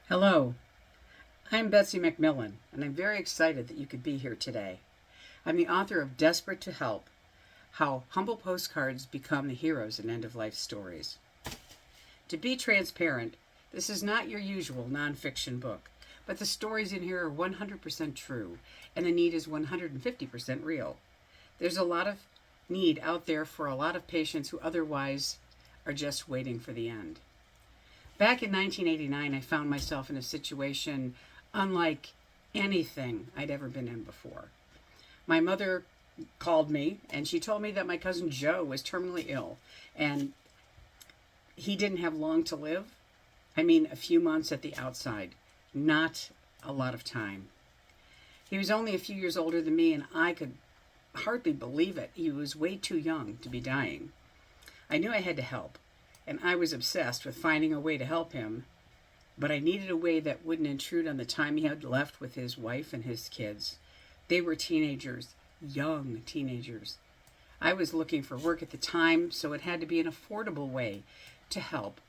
Hello, I'm Betsy McMillan, and I'm very excited that you could be here today. I'm the author of Desperate to Help: How Humble Postcards Become the Heroes in End of Life Stories. To be transparent, this is not your usual nonfiction book, but the stories in here are 100% true, and the need is 150% real. There's a lot of need out there for a lot of patients who otherwise are just waiting for the end. Back in 1989, I found myself in a situation unlike anything I'd ever been in before. My mother called me and she told me that my cousin Joe was terminally ill and he didn't have long to live. I mean, a few months at the outside, not a lot of time. He was only a few years older than me, and I could hardly believe it. He was way too young to be dying. I knew I had to help, and I was obsessed with finding a way to help him, but I needed a way that wouldn't intrude on the time he had left with his wife and his kids. They were teenagers, young teenagers. I was looking for work at the time, so it had to be an affordable way to help.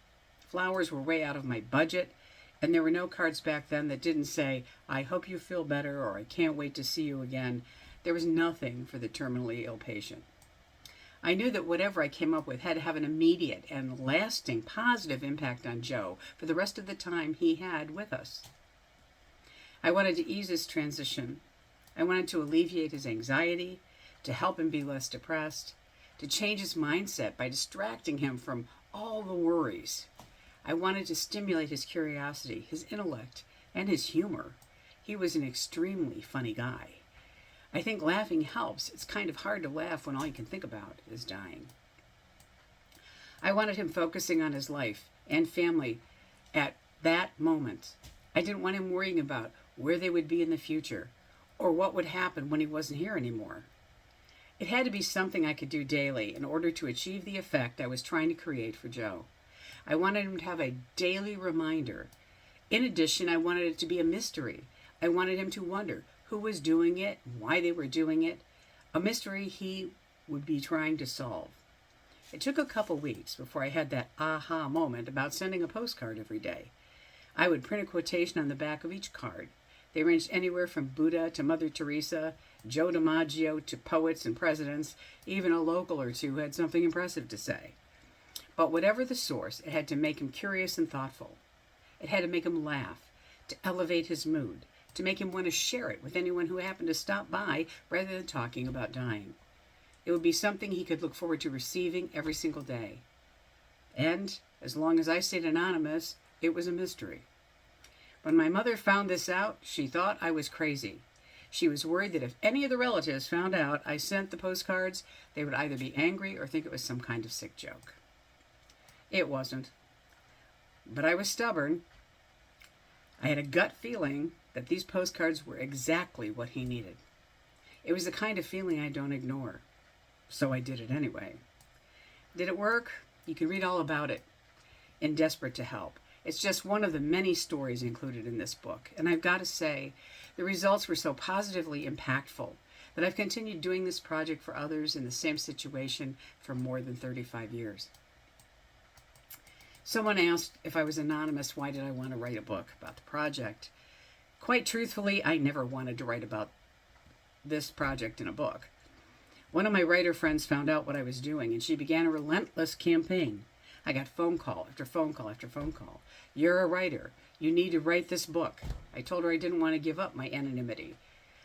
Flowers were way out of my budget, and there were no cards back then that didn't say, "I hope you feel better," or "I can't wait to see you again." There was nothing for the terminally ill patient. I knew that whatever I came up with had to have an immediate and lasting positive impact on Joe for the rest of the time he had with us. I wanted to ease his transition. I wanted to alleviate his anxiety, to help him be less depressed, to change his mindset by distracting him from all the worries. I wanted to stimulate his curiosity, his intellect, and his humor. He was an extremely funny guy. I think laughing helps. It's kind of hard to laugh when all you can think about is dying. I wanted him focusing on his life and family at that moment. I didn't want him worrying about where they would be in the future or what would happen when he wasn't here anymore. It had to be something I could do daily in order to achieve the effect I was trying to create for Joe. I wanted him to have a daily reminder. In addition, I wanted it to be a mystery. I wanted him to wonder who was doing it, why they were doing it, a mystery he would be trying to solve. It took a couple weeks before I had that aha moment about sending a postcard every day. I would print a quotation on the back of each card. They ranged anywhere from Buddha to Mother Teresa, Joe DiMaggio to poets and presidents. Even a local or two had something impressive to say. But whatever the source, it had to make him curious and thoughtful. It had to make him laugh, to elevate his mood, to make him want to share it with anyone who happened to stop by rather than talking about dying. It would be something he could look forward to receiving every single day. And as long as I stayed anonymous, it was a mystery. When my mother found this out, she thought I was crazy. She was worried that if any of the relatives found out I sent the postcards, they would either be angry or think it was some kind of sick joke. It wasn't. But I was stubborn. I had a gut feeling that these postcards were exactly what he needed. It was the kind of feeling I don't ignore. So I did it anyway. Did it work? You can read all about it in Desperate to Help. It's just one of the many stories included in this book. And I've got to say, the results were so positively impactful that I've continued doing this project for others in the same situation for more than 35 years. Someone asked if I was anonymous, why did I want to write a book about the project? Quite truthfully, I never wanted to write about this project in a book. One of my writer friends found out what I was doing, and she began a relentless campaign. I got phone call after phone call after phone call. "You're a writer. You need to write this book." I told her I didn't want to give up my anonymity.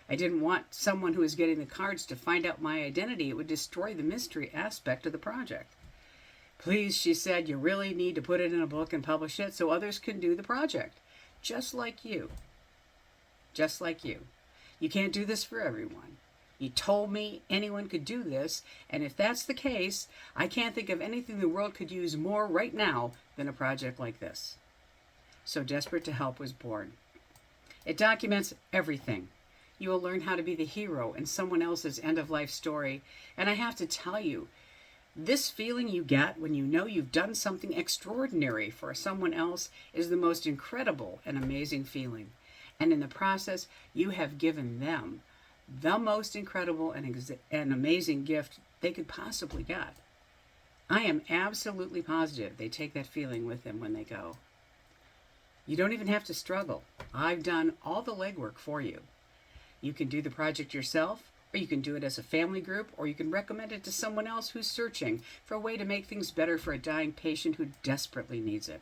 I didn't want someone who was getting the cards to find out my identity. It would destroy the mystery aspect of the project. "Please," she said, "you really need to put it in a book and publish it so others can do the project. Just like you. Just like you. You can't do this for everyone. You told me anyone could do this, and if that's the case, I can't think of anything the world could use more right now than a project like this." So Desperate to Help was born. It documents everything. You will learn how to be the hero in someone else's end-of-life story, and I have to tell you, this feeling you get when you know you've done something extraordinary for someone else is the most incredible and amazing feeling. And in the process, you have given them the most incredible and amazing gift they could possibly get. I am absolutely positive they take that feeling with them when they go. You don't even have to struggle. I've done all the legwork for you. You can do the project yourself, or you can do it as a family group, or you can recommend it to someone else who's searching for a way to make things better for a dying patient who desperately needs it.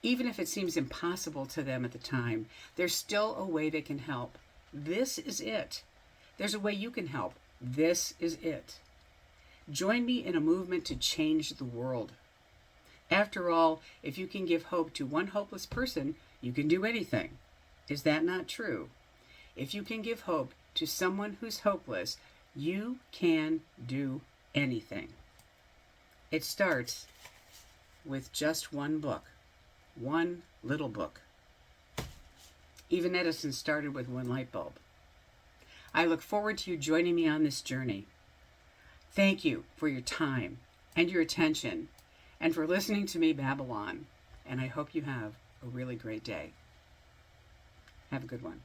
Even if it seems impossible to them at the time, there's still a way they can help. This is it. There's a way you can help. This is it. Join me in a movement to change the world. After all, if you can give hope to one hopeless person, you can do anything. Is that not true? If you can give hope to someone who's hopeless, you can do anything. It starts with just one book, one little book. Even Edison started with one light bulb. I look forward to you joining me on this journey. Thank you for your time and your attention and for listening to me babble on. And I hope you have a really great day. Have a good one.